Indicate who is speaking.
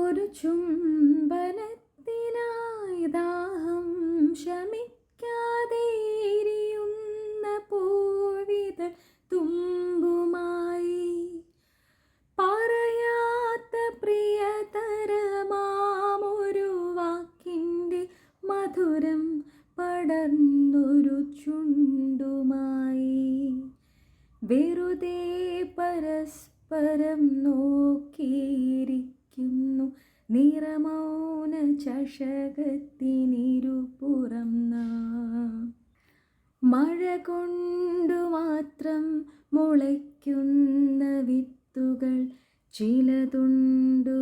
Speaker 1: ഒരു ചുംബനത്തിനായി ദാഹം ശമിക്കാതെ എരിയുന്ന പൂവിതൾ തുമ്പുമായി പറയാത്ത പ്രിയതരമാമൊരു വാക്കിൻ്റെ മധുരം പടർന്നൊരു ചുണ്ടുമായി വെറുതെ പരസ്പരം നോക്കിയിരിക്കുന്നു നിറമൗന ചഷകത്തിനിരുപുറം മഴ കൊണ്ടു മാത്രം മുളയ്ക്കുന്ന വിത്തുകൾ ചിലതുണ്ടു